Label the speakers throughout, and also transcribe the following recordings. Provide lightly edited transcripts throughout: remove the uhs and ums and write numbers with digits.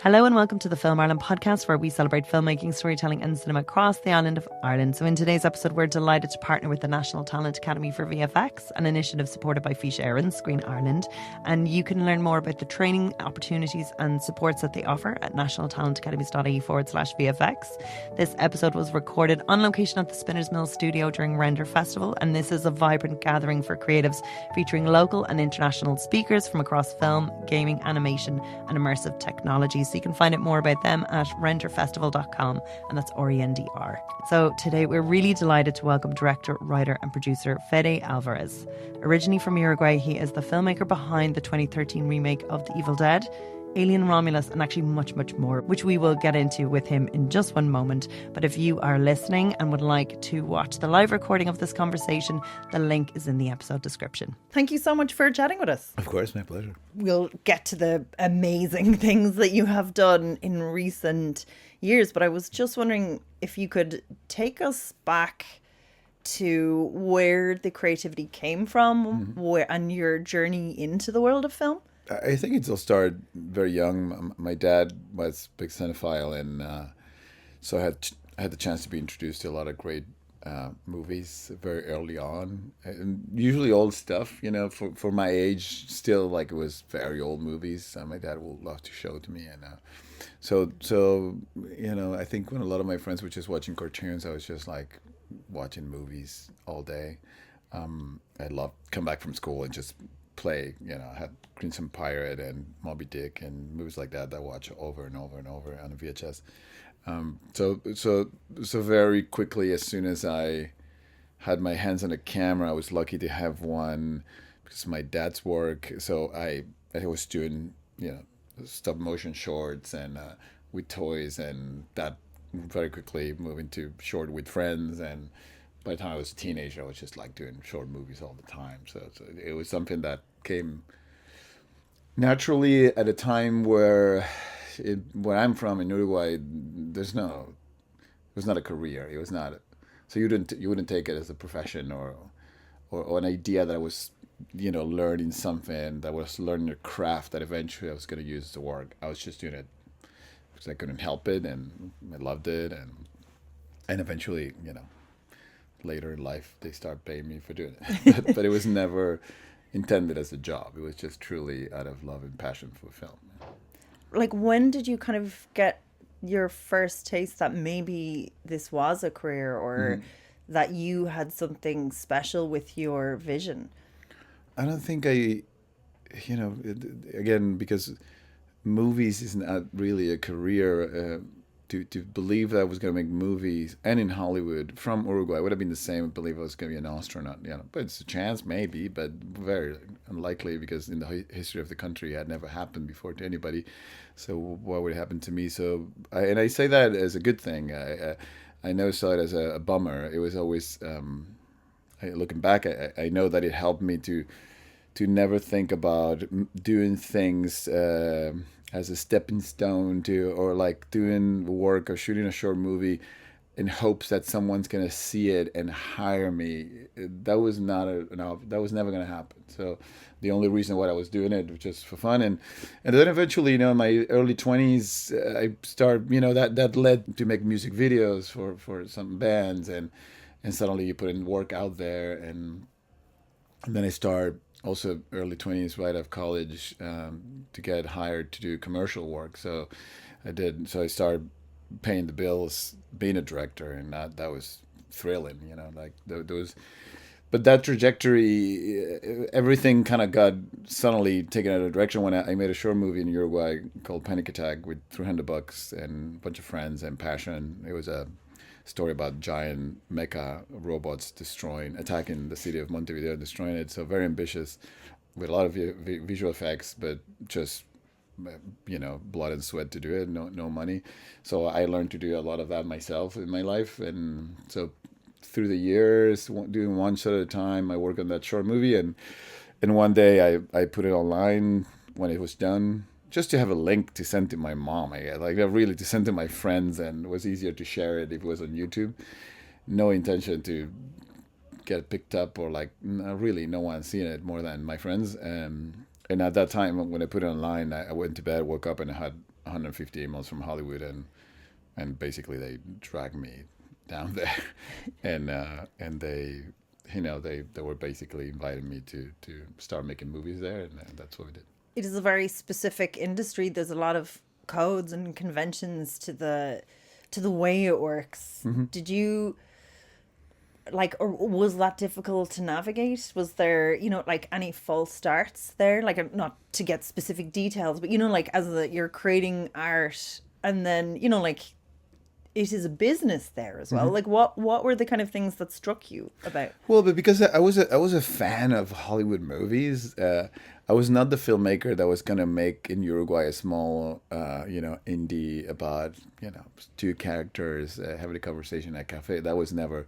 Speaker 1: Hello and welcome to the Film Ireland podcast, where we celebrate filmmaking, storytelling and cinema across the island of Ireland. So in today's episode, we're delighted to partner with the National Talent Academy for VFX, an initiative supported by Fiche Aaron, Screen Ireland. And you can learn more about the training opportunities and supports that they offer at nationaltalentacademies.ie/VFX. This episode was recorded on location at the Spinners Mill studio during RENDR Festival, and this is a vibrant gathering for creatives featuring local and international speakers from across film, gaming, animation and immersive technologies. So you can find out more about them at renderfestival.com, and that's RENDR. So today we're really delighted to welcome director, writer and producer Fede Álvarez. Originally from Uruguay, he is the filmmaker behind the 2013 remake of The Evil Dead, Alien Romulus, and actually much, much more, which we will get into with him in just one moment. But if you are listening and would like to watch the live recording of this conversation, the link is in the episode description. Thank you so much for chatting with us.
Speaker 2: Of course, my pleasure.
Speaker 1: We'll get to the amazing things that you have done in recent years, but I was just wondering if you could take us back to where the creativity came from, where and your journey into the world of film.
Speaker 2: I think it all started very young. My dad was a big cinephile, and so I had the chance to be introduced to a lot of great movies very early on, and usually old stuff. You know, for my age, still like it was very old movies. My dad would love to show to me, and so you know, I think when a lot of my friends were just watching cartoons, I was just like watching movies all day. I'd love come back from school and just play, you know, I had Crimson Pirate and Moby Dick and movies like that I watch over and over and over on a VHS. So very quickly, as soon as I had my hands on a camera, I was lucky to have one because of my dad's work. So I was doing, you know, stop motion shorts and with toys, and that very quickly moved into short with friends. And by the time I was a teenager, I was just like doing short movies all the time. So it was something that came naturally at a time where I'm from in Uruguay, it was not a career. It was not. So you wouldn't take it as a profession or an idea that I was, you know, learning something, that was learning a craft that eventually I was going to use to work. I was just doing it because I couldn't help it, and I loved it, and eventually, you know, later in life they start paying me for doing it. But it was never intended as a job. It was just truly out of love and passion for film.
Speaker 1: Like, when did you kind of get your first taste that maybe this was a career, or that you had something special with your vision?
Speaker 2: I don't think you know, again, because movies is not really a career. To believe that I was going to make movies, and in Hollywood from Uruguay, would have been the same. I believe I was going to be an astronaut, you know. But it's a chance, maybe, but very unlikely, because in the history of the country, it had never happened before to anybody. So why would it happen to me? So I say that as a good thing. I never saw it as a bummer. It was always, looking back, I know that it helped me to never think about doing things as a stepping stone to, or like doing work or shooting a short movie in hopes that someone's going to see it and hire me. That was never going to happen. So the only reason why I was doing it was just for fun. And then eventually, you know, in my early 20s, I started, you know, that led to make music videos for some bands, and suddenly you put in work out there. And then I started also early 20s, right out of college, to get hired to do commercial work. So I did. So I started paying the bills, being a director, and that was thrilling, you know, like those. But that trajectory, everything kind of got suddenly taken out of direction when I made a short movie in Uruguay called Panic Attack with $300 and a bunch of friends and passion. It was a story about giant mecha robots attacking the city of Montevideo and destroying it. So very ambitious, with a lot of visual effects, but just, you know, blood and sweat to do it, no money. So I learned to do a lot of that myself in my life. And so through the years, doing one shot at a time, I worked on that short movie. And one day I put it online when it was done, just to have a link to send to my mom. Really to send to my friends, and it was easier to share it if it was on YouTube. No intention to get picked up, or like, really no one seeing it more than my friends. And at that time, when I put it online, I went to bed, woke up, and I had 158 miles from Hollywood, and basically they dragged me down there, and they, they were basically inviting me to start making movies there, and that's what we did.
Speaker 1: It is a very specific industry. There's a lot of codes and conventions to the way it works.
Speaker 2: Mm-hmm.
Speaker 1: Did you or was that difficult to navigate? Was there, any false starts there? Not to get specific details, but you're creating art, and then it is a business there as well.
Speaker 2: Mm-hmm.
Speaker 1: What were the kind of things that struck you about?
Speaker 2: Well, but because I was a fan of Hollywood movies, I was not the filmmaker that was gonna make in Uruguay a small, indie about two characters having a conversation at a cafe. That was never,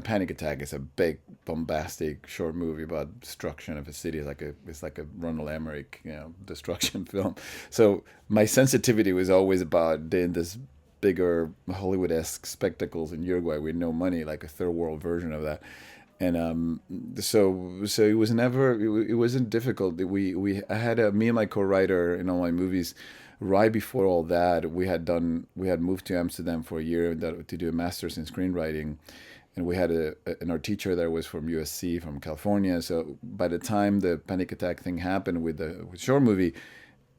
Speaker 2: Panic Attack is a big bombastic short movie about destruction of a city. It's like a Ronald Emmerich, destruction film. So my sensitivity was always about doing this bigger Hollywood-esque spectacles in Uruguay with no money, like a third world version of that. And so it was never, it wasn't difficult. I had me and my co-writer in all my movies. Right before all that, we had moved to Amsterdam for a year to do a master's in screenwriting, and we had an art teacher that was from USC, from California. So by the time the Panic Attack thing happened with the short movie,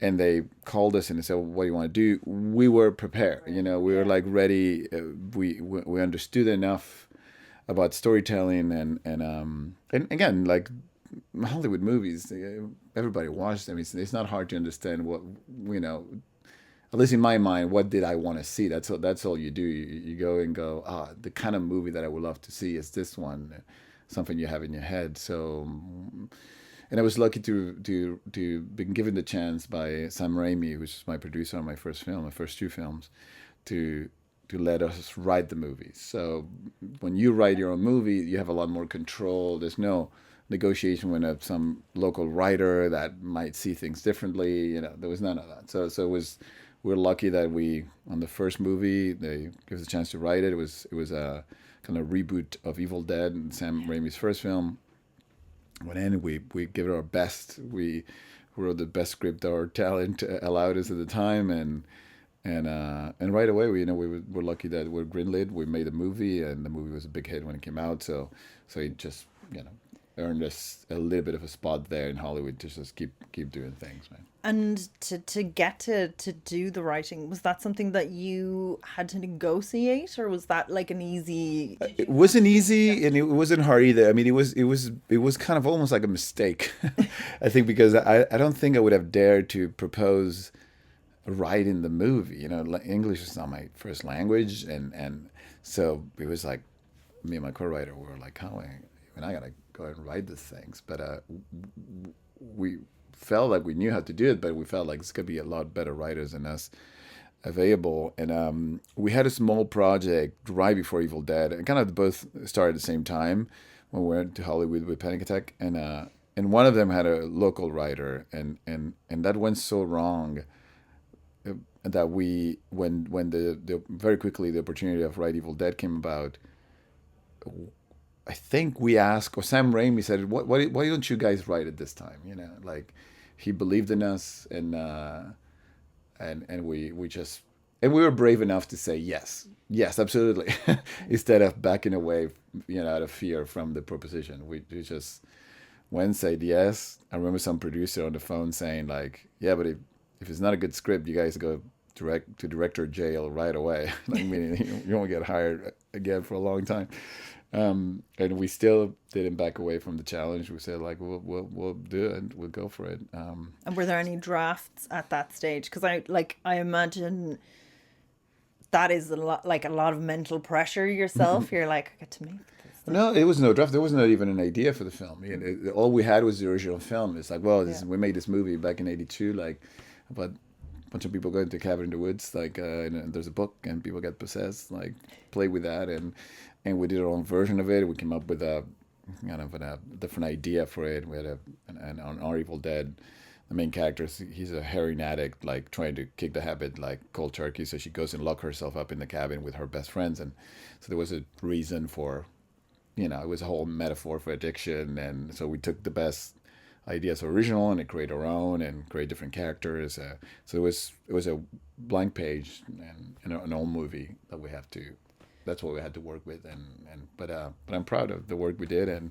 Speaker 2: and they called us and they said, "What do you want to do?" We were prepared. We were ready. We understood enough about storytelling, and again, Hollywood movies, everybody watched them. It's not hard to understand what, at least in my mind, what did I want to see? That's all you do. You go and go, the kind of movie that I would love to see is this one, something you have in your head. So, and I was lucky to be given the chance by Sam Raimi, which is my producer on my first two films, to let us write the movies. So when you write your own movie, you have a lot more control. There's no negotiation with some local writer that might see things differently. There was none of that. So it was, we're lucky that on the first movie, they gave us a chance to write it. It was a kind of reboot of Evil Dead, and Sam Raimi's first film. We gave it our best. We wrote the best script our talent allowed us at the time, and right away we were lucky that we're greenlit. We made a movie, and the movie was a big hit when it came out. So it just earned us a little bit of a spot there in Hollywood to just keep doing things, man.
Speaker 1: And to get to do the writing, was that something that you had to negotiate, or was that an easy?
Speaker 2: It wasn't easy, and it wasn't hard either. I mean, it was kind of almost like a mistake, I think, because I don't think I would have dared to propose writing the movie. English is not my first language, and so it was like me and my co-writer were like, "How? I gotta go and write these things," but we felt like we knew how to do it, but we felt like there's gonna be a lot better writers than us available, and we had a small project right before Evil Dead, and kind of both started at the same time when we went to Hollywood with Panic Attack, and one of them had a local writer, and that went so wrong that when the very quickly the opportunity of write Evil Dead came about, I think we asked, or Sam Raimi said, why don't you guys write it this time? He believed in us, and we were brave enough to say yes, absolutely, instead of backing away, out of fear from the proposition. We just went and said yes. I remember some producer on the phone saying yeah, but if it's not a good script, you guys go direct to director jail right away. Meaning you won't get hired again for a long time. And we still didn't back away from the challenge. We said we'll do it, and we'll go for it.
Speaker 1: And were there any drafts at that stage? Because I imagine that is a lot of mental pressure yourself. You're like, I get to make this.
Speaker 2: No, it was no draft. There was not even an idea for the film. All we had was the original film. It's we made this movie back in '82, about a bunch of people going to a cabin in the woods, and there's a book and people get possessed, play with that, and we did our own version of it. We came up with a kind of a different idea for it. We had on our Evil Dead, the main character, he's a heroin addict, trying to kick the habit like cold turkey. So she goes and locks herself up in the cabin with her best friends, and so there was a reason for, it was a whole metaphor for addiction, and so we took the best ideas original and create our own and create different characters. So it was a blank page and an old movie that we have to. That's what we had to work with, but I'm proud of the work we did, and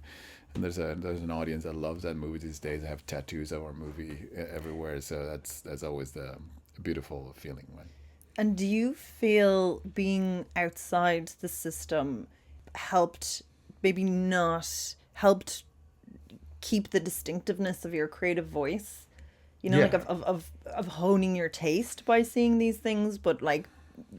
Speaker 2: there's an audience that loves that movie these days. I have tattoos of our movie everywhere, so that's always the beautiful feeling.
Speaker 3: And do you feel being outside the system helped keep the distinctiveness of your creative voice? You know,
Speaker 2: Yeah.
Speaker 3: like of honing your taste by seeing these things, but like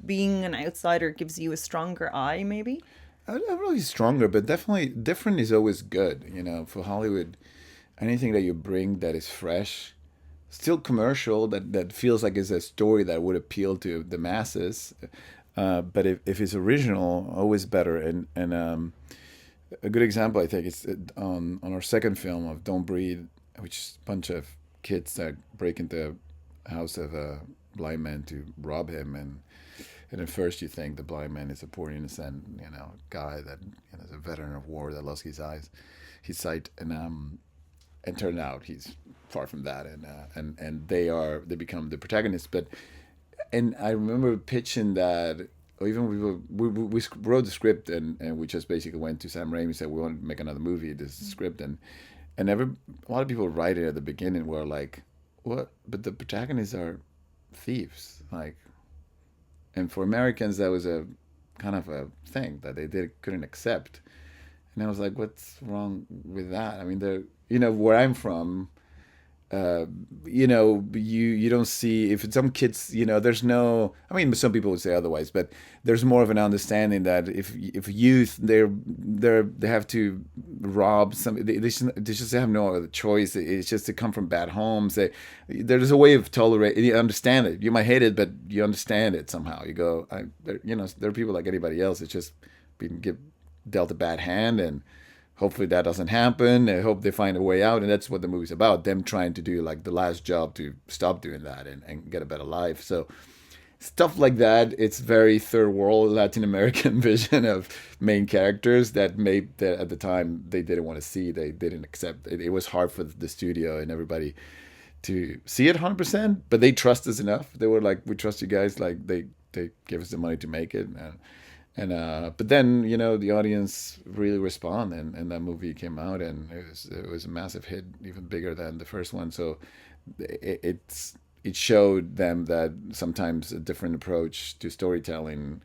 Speaker 3: being an outsider gives you a stronger eye, maybe?
Speaker 2: Not really stronger, but definitely different is always good. You know, for Hollywood, anything that you bring that is fresh, still commercial, that feels like it's a story that would appeal to the masses. But if it's original, always better. And a good example, I think, is on our second film of Don't Breathe, which is a bunch of kids that break into a house of a blind man to rob him, and at first you think the blind man is a poor innocent, guy that is a veteran of war that lost his sight, and turned out he's far from that, and they become the protagonists. And I remember pitching that, or even we wrote the script, and we just basically went to Sam Raimi and said we want to make another movie. This is the script, and a lot of people write it at the beginning were like, what? But the protagonists are thieves, like. And for Americans, that was a kind of a thing that couldn't accept. And I was like, what's wrong with that? I mean, where I'm from, you don't see, if some kids, there's no, I mean, some people would say otherwise, but there's more of an understanding that if youth, they have to rob some, they just have no other choice. It's just to come from bad homes. There's a way of tolerating, you understand it. You might hate it, but you understand it somehow. You go, there are people like anybody else. It's just being dealt a bad hand, and hopefully that doesn't happen. I hope they find a way out, and that's what the movie's about. Them trying to do like the last job to stop doing that and get a better life. So stuff like that. It's very third world Latin American vision of main characters that at the time they didn't want to see. They didn't accept. It was hard for the studio and everybody to see it 100%, but they trust us enough. They were like, we trust you guys. Like they gave us the money to make it. But then the audience really respond, and that movie came out, and it was a massive hit, even bigger than the first one. So it showed them that sometimes a different approach to storytelling,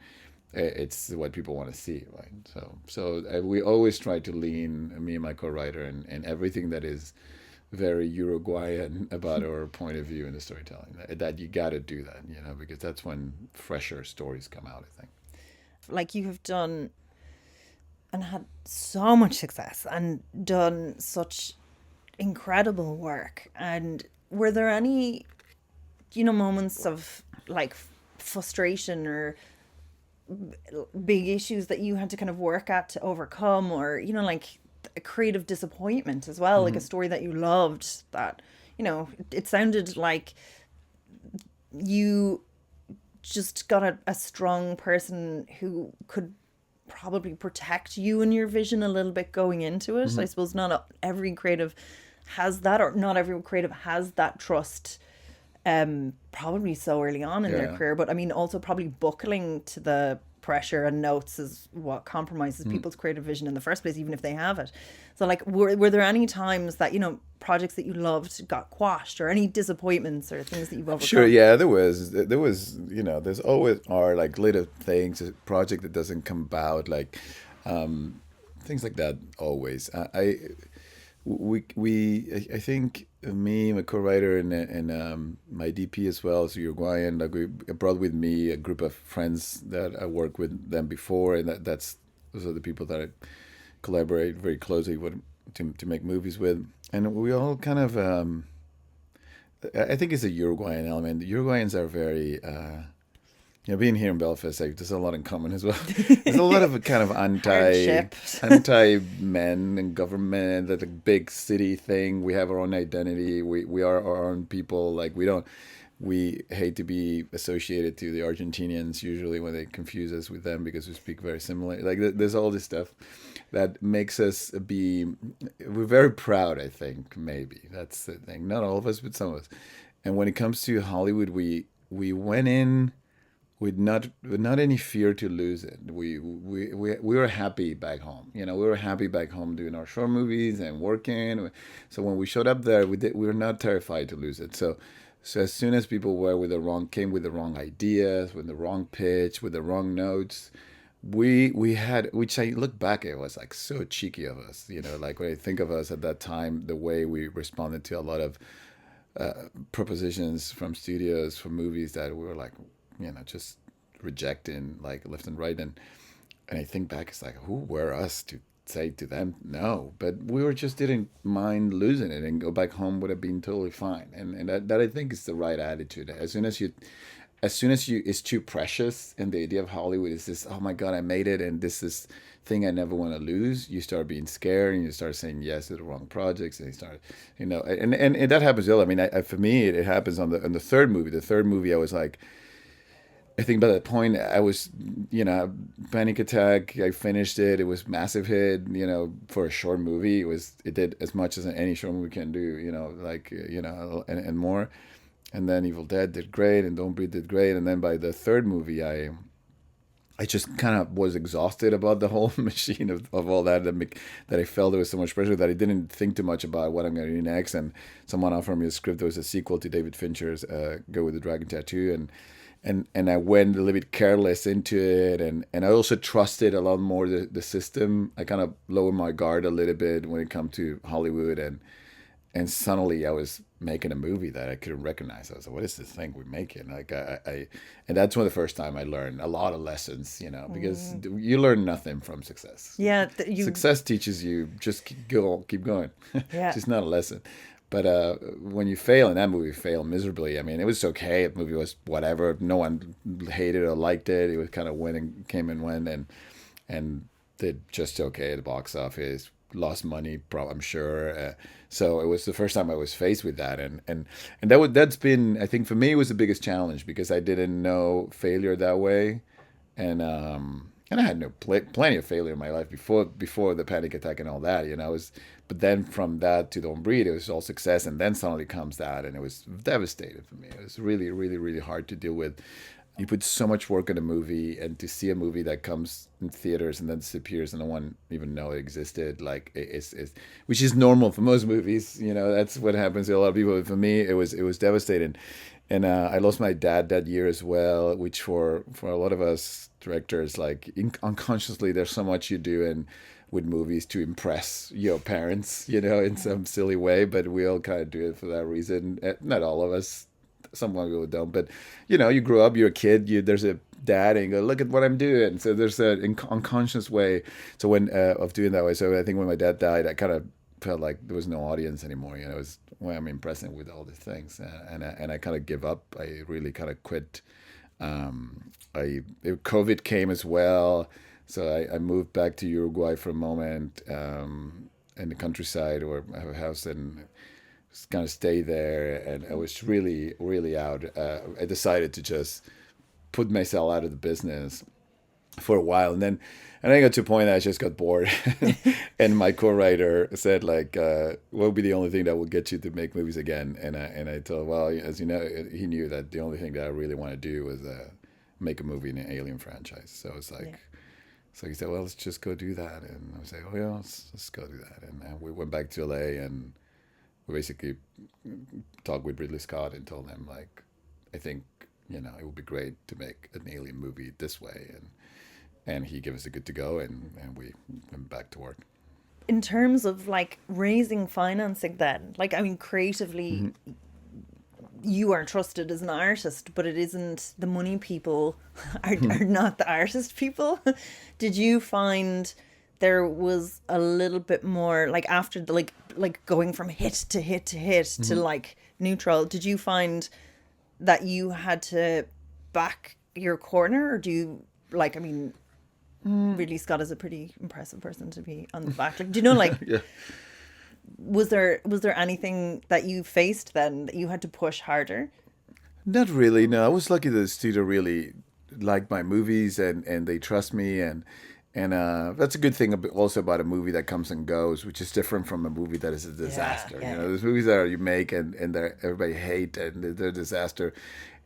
Speaker 2: it's what people want to see, right? So we always try to lean, me and my co-writer, and everything that is very Uruguayan about our point of view in the storytelling. That you got to do that, because that's when fresher stories come out, I think.
Speaker 3: Like, you have done and had so much success and done such incredible work. And were there any, moments of like frustration or big issues that you had to kind of work at to overcome, or, like a creative disappointment as well, like a story that you loved that, it sounded like you just got a strong person who could probably protect you and your vision a little bit going into it. I suppose not every creative has that, or not every creative has that trust probably so early on in their career. But I mean, also probably buckling to the pressure and notes is what compromises people's creative vision in the first place, even if they have it. So like, were there any times that, projects that you loved got quashed, or any disappointments or things that you've overcome?
Speaker 2: Sure, yeah, there was, there's always are like little things, a project that doesn't come about, like things like that always. I think me, my co-writer, and my DP as well, so Uruguayan, like we brought with me a group of friends that I worked with them before, and those are the people that I collaborate very closely with to make movies with, and we all kind of I think it's a Uruguayan element. The Uruguayans are very being here in Belfast, like, there's a lot in common as well. There's a lot of kind of anti men and government, that the big city thing. We have our own identity. We are our own people. Like, we don't. we hate to be associated to the Argentinians usually when they confuse us with them because we speak very similar. Like there's all this stuff that makes us we're very proud, I think, maybe. That's the thing. Not all of us, but some of us. And when it comes to Hollywood, we went in with not any fear to lose it. We were happy back home. We were happy back home doing our short movies and working. So when we showed up there, we were not terrified to lose it. So as soon as people came with the wrong ideas, with the wrong pitch, with the wrong notes, we had, which I look back, it was like so cheeky of us. Like when I think of us at that time, the way we responded to a lot of propositions from studios for movies that we were like, just rejecting like left and right. And I think back, it's like, who were us to say to them no? But we just didn't mind losing it, and go back home would have been totally fine. And that I think is the right attitude. As soon as it's too precious, and the idea of Hollywood is this, oh my God, I made it, and this is thing I never want to lose, you start being scared, and you start saying yes to the wrong projects, and you start, and that happens. I mean, for me, it happens on the third movie. The third movie, I was like, I think by that point I was, Panic Attack. I finished it. It was massive hit. For a short movie, it did as much as any short movie can do. And more. And then Evil Dead did great, and Don't Breathe did great. And then by the third movie, I just kind of was exhausted about the whole machine of all that I felt there was so much pressure that I didn't think too much about what I'm going to do next. And someone offered me a script that was a sequel to David Fincher's Go with the Dragon Tattoo, and I went a little bit careless into it, and I also trusted a lot more the system. I kind of lowered my guard a little bit when it came to Hollywood, and suddenly I was making a movie that I couldn't recognize. I was like, what is this thing we're making? Like and that's when the first time I learned a lot of lessons, because you learn nothing from success.
Speaker 3: Yeah,
Speaker 2: success teaches you just keep going.
Speaker 3: Yeah,
Speaker 2: it's just not a lesson. But when you fail, and that movie failed miserably. I mean, it was okay. The movie was whatever. No one hated or liked it. It was kind of came and went, and did just okay at the box office. Lost money, I'm sure. So it was the first time I was faced with that, and that's been, I think, for me, it was the biggest challenge, because I didn't know failure that way, and I had plenty of failure in my life before the Panic Attack and all that. But then from that to Don't Breathe, it was all success, and then suddenly comes that, and it was devastating for me. It was really, really, really hard to deal with. You put so much work in a movie, and to see a movie that comes in theaters and then disappears and no one even know it existed, like it's which is normal for most movies. That's what happens to a lot of people. But for me, it was devastating, and I lost my dad that year as well, which for a lot of us directors, like unconsciously, there's so much you do with movies to impress your parents, in some silly way, but we all kind of do it for that reason. Not all of us. Some people don't, but you grow up, you're a kid, there's a dad, and you go, look at what I'm doing. So there's an unconscious way of doing that way. So I think when my dad died, I kind of felt like there was no audience anymore. It was, well, I'm impressing with all these things, and I kind of give up. I really kind of quit. COVID came as well, so I moved back to Uruguay for a moment, in the countryside, where I have a house, and kind of stay there, and I was really, really out. I decided to just put myself out of the business for a while, and I got to a point that I just got bored, and my co-writer said, like, what would be the only thing that would get you to make movies again? And I told him, well, as you know, he knew that the only thing that I really want to do was make a movie in an Alien franchise. So it's like. Yeah. So he said, well, let's just go do that. And I was like, oh, yeah, let's go do that. And we went back to LA, and we basically talked with Ridley Scott and told him, like, I think, it would be great to make an Alien movie this way. And he gave us a good to go, and we went back to work.
Speaker 3: In terms of, like, raising financing then, like, I mean, creatively, you are trusted as an artist, but it isn't, the money people are not the artist people. Did you find there was a little bit more, like, after the, like going from hit to hit to hit to like neutral, did you find that you had to back your corner, or do you, like, I mean, Ridley Scott is a pretty impressive person to be on the back, like, do you know, like, yeah. Was there anything that you faced then that you had to push harder?
Speaker 2: Not really. No, I was lucky that the studio really liked my movies and they trust me and that's a good thing also about a movie that comes and goes, which is different from a movie that is a disaster.
Speaker 3: Yeah.
Speaker 2: There's movies that you make and everybody hate and they're a disaster,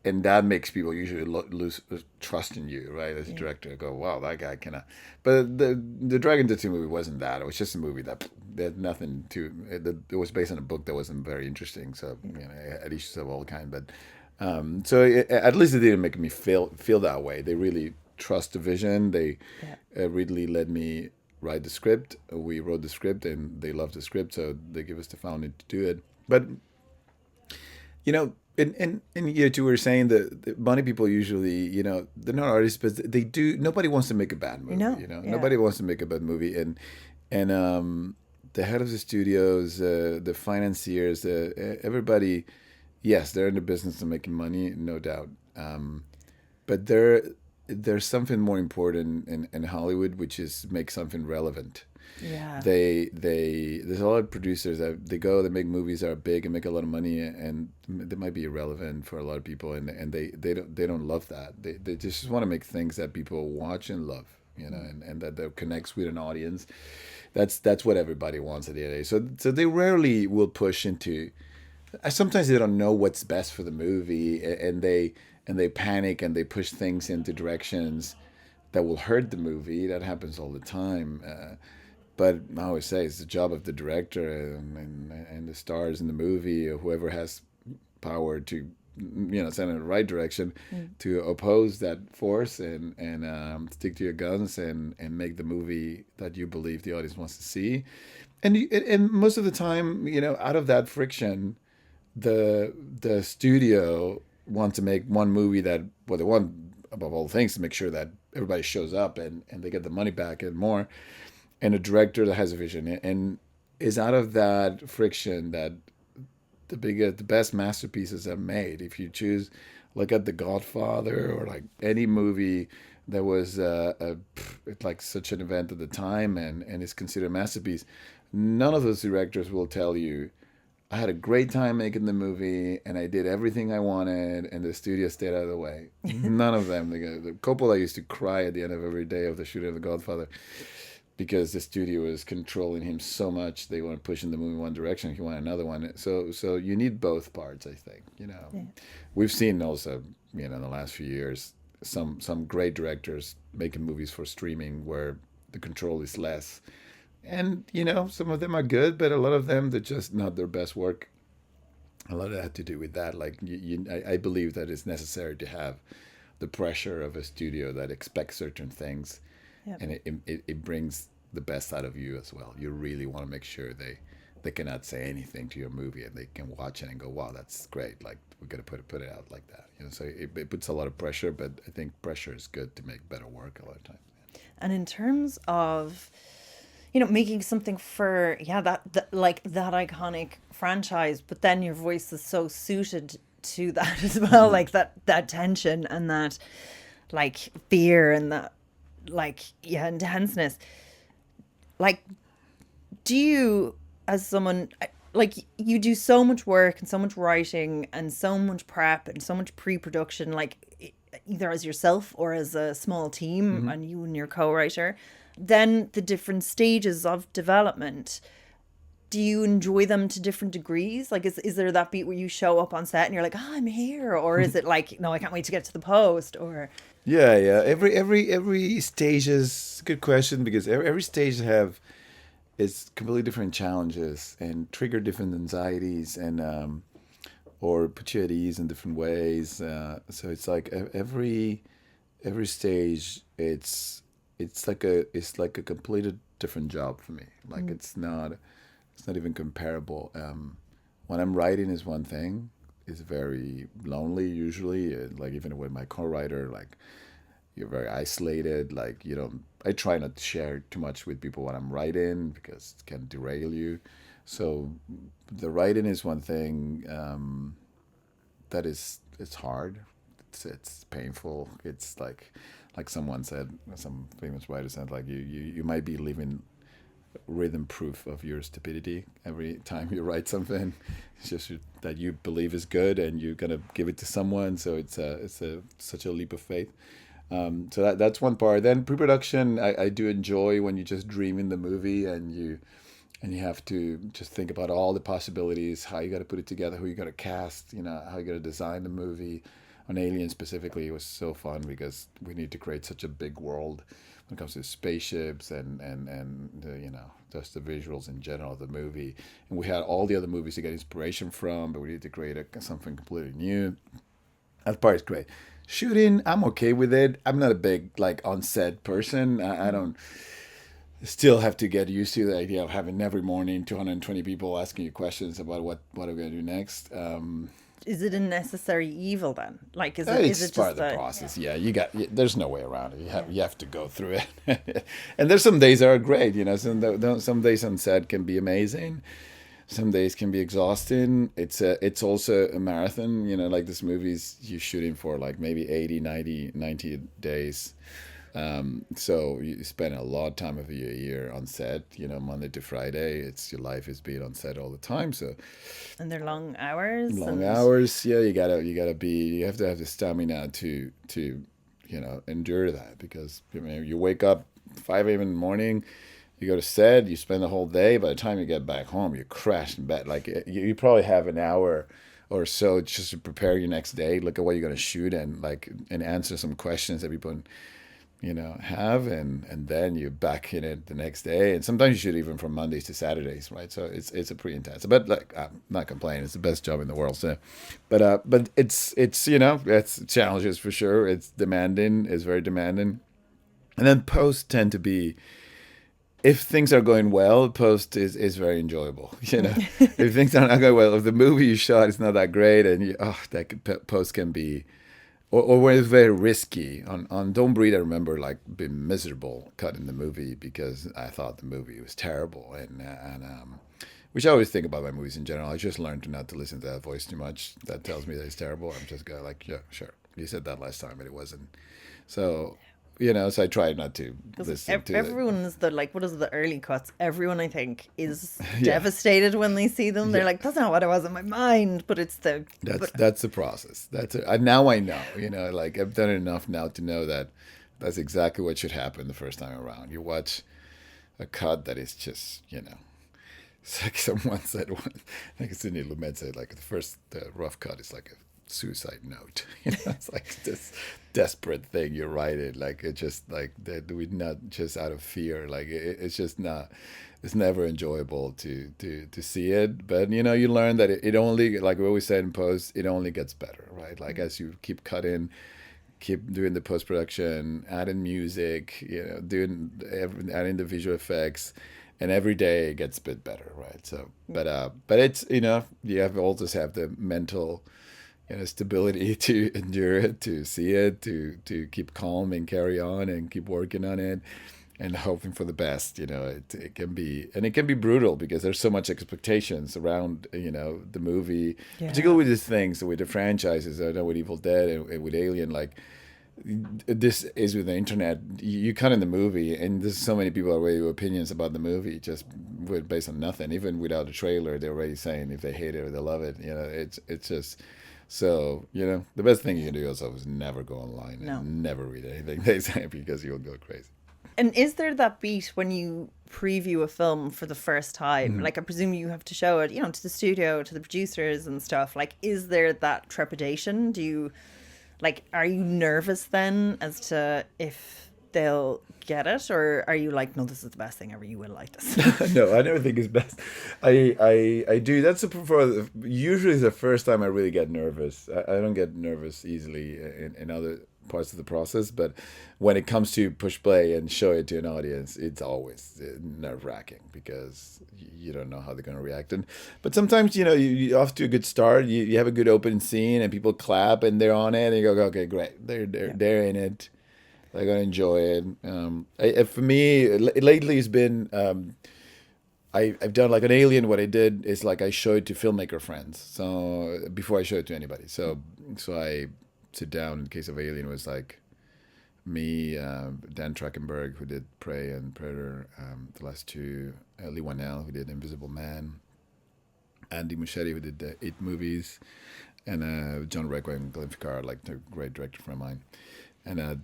Speaker 2: and that makes people usually lose trust in you, right? As a director, go, wow, that guy cannot. But the Dragon Tattoo movie wasn't that. It was just a movie that had nothing to. It was based on a book that wasn't very interesting. So it had issues of all kind, but. At least it didn't make me feel that way. They really trust the vision. They Ridley let me write the script. We wrote the script, and they loved the script, so they give us the funding to do it. But and you were saying the money people usually, they're not artists, but they do. Nobody wants to make a bad movie. Nobody wants to make a bad movie, and the head of the studios, the financiers, everybody. Yes, they're in the business of making money, no doubt. But there's something more important in Hollywood, which is make something relevant.
Speaker 3: Yeah.
Speaker 2: There's a lot of producers that they make movies that are big and make a lot of money, and they might be irrelevant for a lot of people, and they don't love that. They just want to make things that people watch and love, and that connects with an audience. That's what everybody wants at the end of the day. So they rarely will push into. Sometimes they don't know what's best for the movie, and they panic and they push things into directions that will hurt the movie. That happens all the time. But I always say it's the job of the director and the stars in the movie, or whoever has power to, send in the right direction, to oppose that force and stick to your guns and make the movie that you believe the audience wants to see. And most of the time, out of that friction. The studio wants to make one movie that they want above all things to make sure that everybody shows up and they get the money back and more, and a director that has a vision and is out of that friction that the best masterpieces are made. If you choose, look at The Godfather or like any movie that was like such an event at the time and is considered a masterpiece, none of those directors will tell you, I had a great time making the movie, and I did everything I wanted, and the studio stayed out of the way. None of them. The Coppola used to cry at the end of every day of the shooting of The Godfather because the studio was controlling him so much. They weren't pushing the movie in one direction. He wanted another one. So you need both parts, I think. We've seen also, in the last few years, some great directors making movies for streaming where the control is less. And, some of them are good, but a lot of them, they're just not their best work. A lot of that had to do with that. Like, I believe that it's necessary to have the pressure of a studio that expects certain things. Yep. And it brings the best out of you as well. You really want to make sure they cannot say anything to your movie and they can watch it and go, wow, that's great. Like, we're going to put it out like that. So it puts a lot of pressure, but I think pressure is good to make better work a lot of times.
Speaker 3: And in terms of... making something for that iconic franchise, but then your voice is so suited to that as well, like that tension and that like fear and that intenseness. Like, do you, as someone, like, you do so much work and so much writing and so much prep and so much pre-production, like either as yourself or as a small team, and you and your co-writer. Then the different stages of development, do you enjoy them to different degrees? Like, is there that beat where you show up on set and you're like, I'm here? Or is it like, no, I can't wait to get to the post? Or
Speaker 2: yeah. Every stage is a good question, because every stage is completely different challenges and trigger different anxieties and or put you at ease in different ways. So it's like every stage, it's like a completely different job for me. Like it's not even comparable. When I'm writing is one thing. It's very lonely usually. Like even with my co-writer, like you're very isolated. Like I try not to share too much with people when I'm writing because it can derail you. So the writing is one thing. It's hard. It's painful. It's like someone said, some famous writer said, like you might be living rhythm proof of your stupidity every time you write something. It's just that you believe is good and you're gonna give it to someone. So it's such a leap of faith. So that's one part. Then pre-production, I do enjoy when you just dream in the movie and you have to just think about all the possibilities, how you got to put it together, who you got to cast, how you got to design the movie. On Alien specifically, it was so fun because we need to create such a big world when it comes to spaceships and just the visuals in general of the movie. And we had all the other movies to get inspiration from, but we need to create something completely new. That part is great. Shooting, I'm okay with it. I'm not a big on set person. I don't still have to get used to the idea of having every morning 220 people asking you questions about what are we going to do next.
Speaker 3: Is it a necessary evil then? Is
Speaker 2: It's
Speaker 3: it
Speaker 2: part
Speaker 3: just
Speaker 2: of the process. Yeah, there's no way around it. You have to go through it. And there's some days that are great. Some days on set can be amazing. Some days can be exhausting. It's also a marathon. This movie's you're shooting for maybe 80, 90 days. So you spend a lot of time of your year on set, Monday to Friday. Your life is being on set all the time. So,
Speaker 3: and they're long hours.
Speaker 2: Hours. Yeah, you have to have the stamina to endure that because you wake up 5 a.m. in the morning, you go to set, you spend the whole day. By the time you get back home, you crash in bed. You probably have an hour or so just to prepare your next day. Look at what you're going to shoot and answer some questions that people have, and then you're back in it the next day. And sometimes you shoot even from Mondays to Saturdays, right? So it's a pretty intense. But I'm not complaining. It's the best job in the world. So, but it's it's challenges for sure. It's demanding. It's very demanding. And then post tend to be, if things are going well, post is very enjoyable. If things are not going well, if the movie you shot is not that great, and post can be. Or when it's very risky. On Don't Breathe, I remember being miserable cutting the movie because I thought the movie was terrible, and which I always think about my movies in general. I just learned not to listen to that voice too much. That tells me that it's terrible. I'm just going yeah, sure. You said that last time, but it wasn't. So. So I try not to listen to
Speaker 3: everyone is what is the early cuts? Everyone, I think, is devastated when they see them. They're like, that's not what it was in my mind, but it's the...
Speaker 2: That's the process. Now I know, I've done it enough now to know that that's exactly what should happen the first time around. You watch a cut that is just, it's like someone said, Sidney Lumet said, the rough cut is like a suicide note. It's like this desperate thing you're writing. It's just that we're not just out of fear. It's just not. It's never enjoyable to see it. But you learn that it only, like we always said in post, it only gets better, right? As you keep cutting, keep doing the post production, adding music, adding the visual effects. And every day it gets a bit better, right? So, but it's you have always have the mental stability to endure it, to see it, to keep calm and carry on and keep working on it and hoping for the best. It can be brutal because there's so much expectations around the movie, particularly with these things, with the franchises. I know with Evil Dead and with Alien, this is with the internet. You cut in the movie, and there's so many people already with opinions about the movie just based on nothing. Even without a trailer, they're already saying if they hate it or they love it. It's just. So, the best thing you can do yourself is never go online and never read anything they say because you'll go crazy.
Speaker 3: And is there that beat when you preview a film for the first time? I presume you have to show it, to the studio, to the producers and stuff. Is there that trepidation? Do you, are you nervous then as to if they'll get it, or are you no, this is the best thing ever, you will like this?
Speaker 2: No, I never think it's best. I do. That's usually the first time I really get nervous. I don't get nervous easily in other parts of the process, but when it comes to push play and show it to an audience, it's always nerve-wracking because you don't know how they're going to react. But sometimes you're off to a good start. You have a good opening scene and people clap and they're on it and you go, okay, great, they're in it. They're gonna enjoy it. For me, lately it's been I've done an Alien. What I did is I show it to filmmaker friends. So before I show it to anybody, so I sit down. In case of Alien, it was me, Dan Trachtenberg, who did Prey and Predator, the last two, Lee Wanell, who did Invisible Man, Andy Muschietti, who did the 8 movies, and John Requa and Glenn Ficarra, like a great director friend of mine. And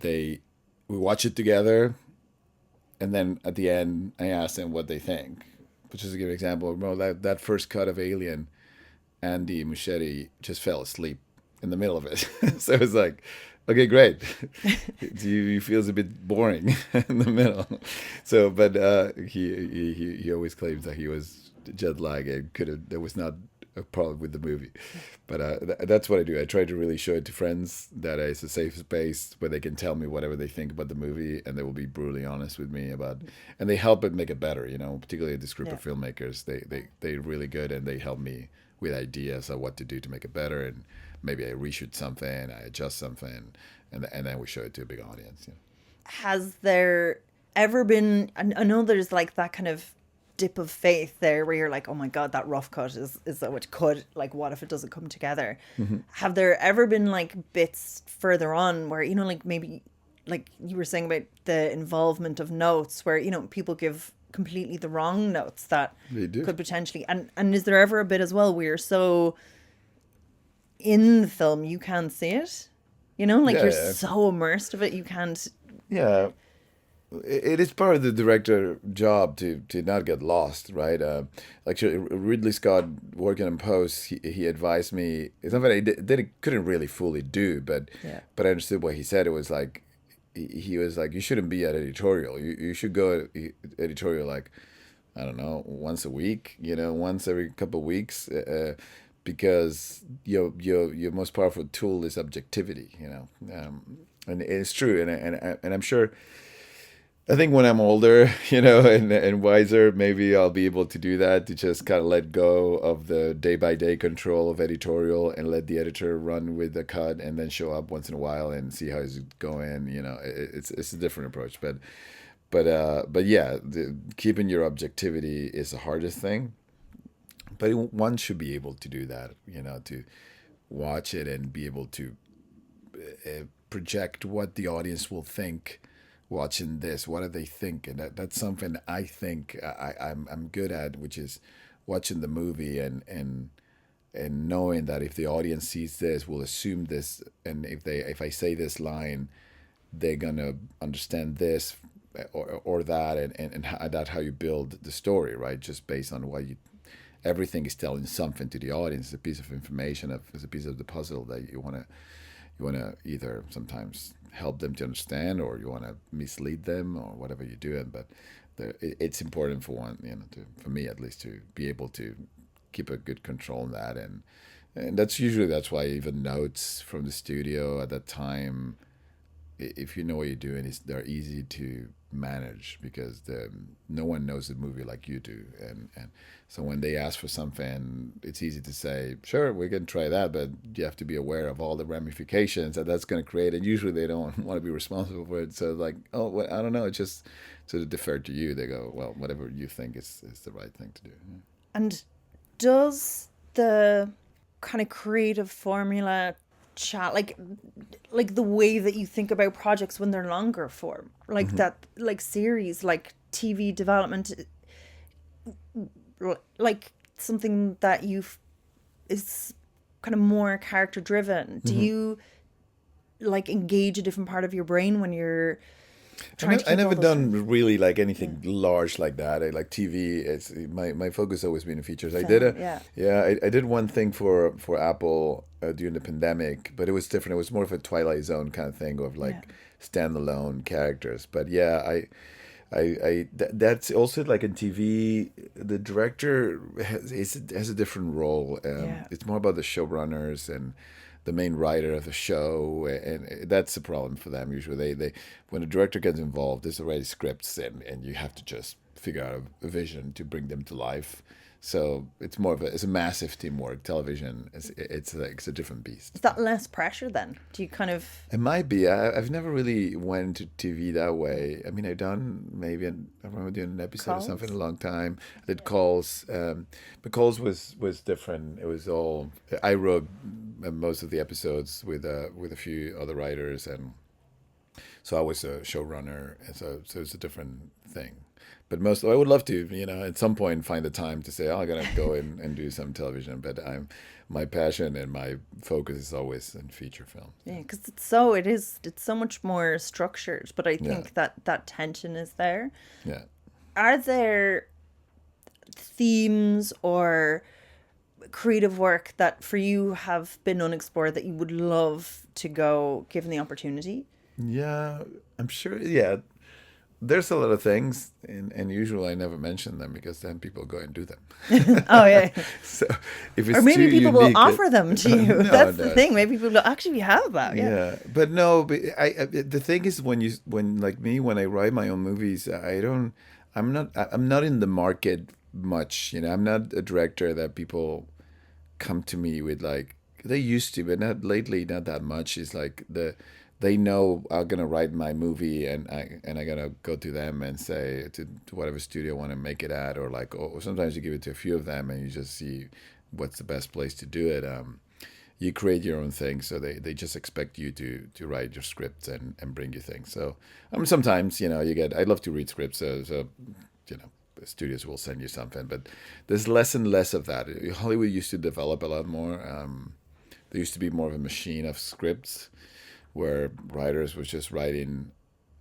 Speaker 2: we watch it together, and then at the end, I ask them what they think. But just to give an example, that first cut of Alien, Andy Muschietti just fell asleep in the middle of it. So it was like, okay, great. He feels a bit boring in the middle. So, but he always claims that he was jet lag and there was not a problem with the movie. But that's what I do. I try to really show it to friends that it's a safe space where they can tell me whatever they think about the movie, and they will be brutally honest with me about, and they help it make it better. Particularly this group of filmmakers, they're really good, and they help me with ideas of what to do to make it better, and maybe I reshoot something, I adjust something, and then we show it to a big audience.
Speaker 3: Has there ever been? I know there's like that kind of dip of faith there where you're like, oh my god, that rough cut is so much could, like, what if it doesn't come together? Mm-hmm. Have there ever been like bits further on where, like maybe like you were saying about the involvement of notes where, people give completely the wrong notes that could potentially, and is there ever a bit as well where you're so in the film you can't see it, you're so immersed of it you can't.
Speaker 2: It is part of the director job to not get lost, right? Like Ridley Scott working on post, he advised me. It's not that I couldn't really fully do, but I understood what he said. It was like he was like, you shouldn't be at editorial. You should go editorial like, I don't know, once a week, once every couple of weeks, because your most powerful tool is objectivity, and it's true, and I'm sure. I think when I'm older, and wiser, maybe I'll be able to do that, to just kind of let go of the day-by-day control of editorial and let the editor run with the cut and then show up once in a while and see how it's going. It's a different approach. But yeah, keeping your objectivity is the hardest thing. But one should be able to do that, to watch it and be able to project what the audience will think watching this. What do they think? And that's something I think I'm good at, which is watching the movie and knowing that if the audience sees this, will assume this, and if I say this line, they're gonna understand this or that, and that's how you build the story, right? Just based on everything is telling something to the audience. It's a piece of information, it's a piece of the puzzle that you wanna either sometimes help them to understand, or you want to mislead them, or whatever you're doing. But it's important for one, for me at least, to be able to keep a good control on that, and that's why even notes from the studio at that time, if you know what you're doing, they're easy to manage, because no one knows the movie like you do, and so when they ask for something, it's easy to say, sure, we can try that, but you have to be aware of all the ramifications that's going to create, and usually they don't want to be responsible for it. So like, oh, well, I don't know, it's just sort of defer to you. They go, well, whatever you think is the right thing to do. Yeah.
Speaker 3: And does the kind of creative formula chat, like the way that you think about projects when they're longer form, like that, like series, like TV development, like something that is kind of more character driven? Do you like engage a different part of your brain when you're trying to?
Speaker 2: I never done really like anything large like that. I like TV. It's my focus always been in features. I did one thing for Apple during the pandemic, but it was different. It was more of a Twilight Zone kind of thing of like standalone characters. But yeah, that's also like in TV, the director has a different role. It's more about the showrunners and the main writer of the show, and that's the problem for them. Usually they when a director gets involved, there's already scripts, and you have to just figure out a vision to bring them to life. So it's more of it's a massive teamwork. Television, it's a different beast.
Speaker 3: Is that less pressure then? Do you kind of?
Speaker 2: It might be. I've never really went to TV that way. I mean, I've done maybe I remember doing an episode Calls? Or something a long time. I did Calls, but Calls was different. It was all I wrote most of the episodes with a few other writers, and So I was a showrunner, and so it's a different thing. But I would love to, at some point find the time to say, oh, I'm gonna go and do some television. But my passion and my focus is always in feature film.
Speaker 3: Yeah, because it's so much more structured. But I think that tension is there.
Speaker 2: Yeah.
Speaker 3: Are there themes or creative work that for you have been unexplored that you would love to go given the opportunity?
Speaker 2: Yeah, I'm sure. Yeah, there's a lot of things, and usually I never mention them because then people go and do them.
Speaker 3: Oh yeah.
Speaker 2: So if it's
Speaker 3: or maybe
Speaker 2: too
Speaker 3: people
Speaker 2: unique,
Speaker 3: will offer them to you.
Speaker 2: No,
Speaker 3: That's the thing. Maybe people don't actually have that.
Speaker 2: Yeah, but no. But the thing is, when like me, when I write my own movies, I'm not in the market much. I'm not a director that people come to me with, like they used to, but not lately, not that much. It's like they know I'm gonna write my movie, and I'm gonna go to them and say to whatever studio I want to make it at, or sometimes you give it to a few of them and you just see what's the best place to do it. You create your own thing, so they just expect you to write your script and bring you things. So sometimes I love to read scripts, so studios will send you something, but there's less and less of that. Hollywood used to develop a lot more. There used to be more of a machine of scripts where writers was just writing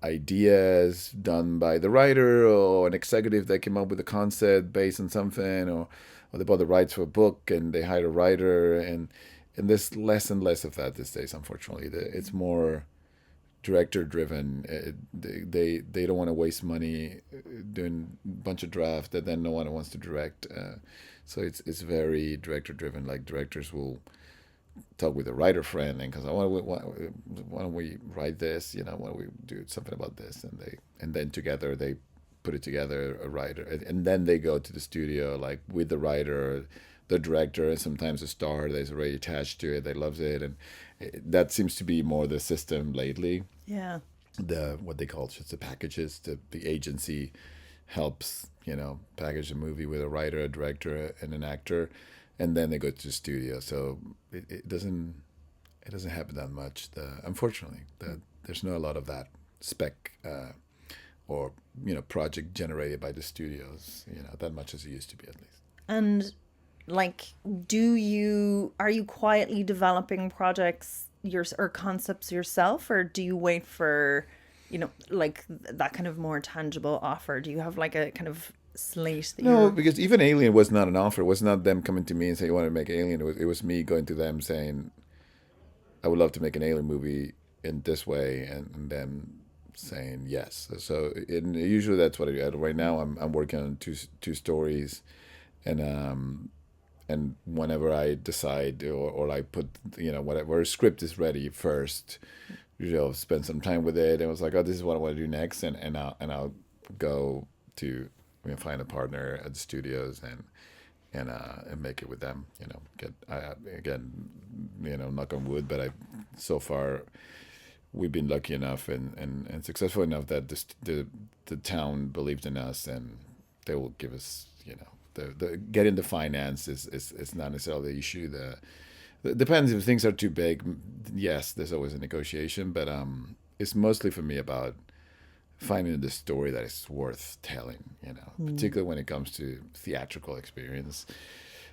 Speaker 2: ideas done by the writer or an executive that came up with a concept based on something, or they bought the rights for a book and they hired a writer, and there's less and less of that these days, unfortunately. It's more director driven. They don't want to waste money doing a bunch of draft that then no one wants to direct. So it's very director driven. Like directors will talk with a writer friend and because why don't we write this? Why don't we do something about this? And then together they put it together, a writer, and then they go to the studio like with the writer, the director, and sometimes a star that's already attached to it. They loves it, and that seems to be more the system lately.
Speaker 3: Yeah.
Speaker 2: What they call just the packages. The agency helps package a movie with a writer, a director, and an actor, and then they go to the studio. So it doesn't happen that much. Unfortunately, there's not a lot of that spec or project generated by the studios. That much as it used to be, at least.
Speaker 3: And like, are you quietly developing projects or concepts yourself, or do you wait for, like that kind of more tangible offer? Do you have like a kind of slate that
Speaker 2: No, because even Alien was not an offer. It was not them coming to me and saying, you want to make Alien. It was me going to them saying, I would love to make an Alien movie in this way, and them saying yes. So usually that's what I do. Right now I'm working on two stories, and whenever I decide or I put whatever script is ready first, usually I'll spend some time with it, and I was like, oh, this is what I want to do next, and I'll go to find a partner at the studios and make it with them. Knock on wood, but so far we've been lucky enough and successful enough that the town believed in us, and they will give us the getting the finance is not necessarily the issue. It depends if things are too big. Yes, there's always a negotiation, but it's mostly for me about finding the story that is worth telling. Particularly when it comes to theatrical experience,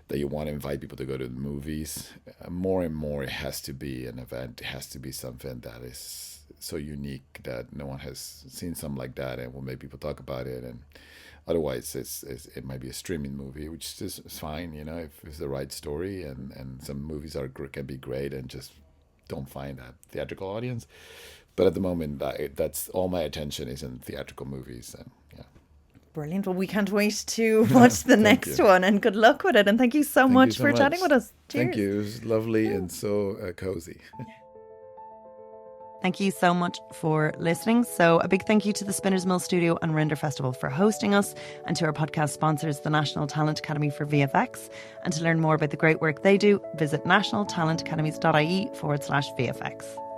Speaker 2: that you want to invite people to go to the movies. More and more, it has to be an event. It has to be something that is so unique that no one has seen something like that, and will make people talk about it. And otherwise, it might be a streaming movie, which is fine, if it's the right story. And some movies can be great and just don't find that theatrical audience. But at the moment, that's all my attention is in theatrical movies. And yeah.
Speaker 3: Brilliant. Well, we can't wait to watch the next one, and good luck with it. And thank you so much for chatting with us. Cheers.
Speaker 2: Thank you. It was lovely and so cozy.
Speaker 1: Thank you so much for listening. So a big thank you to the Spinners Mill Studio and RENDR Festival for hosting us, and to our podcast sponsors, the National Talent Academy for VFX. And to learn more about the great work they do, visit nationaltalentacademies.ie/VFX.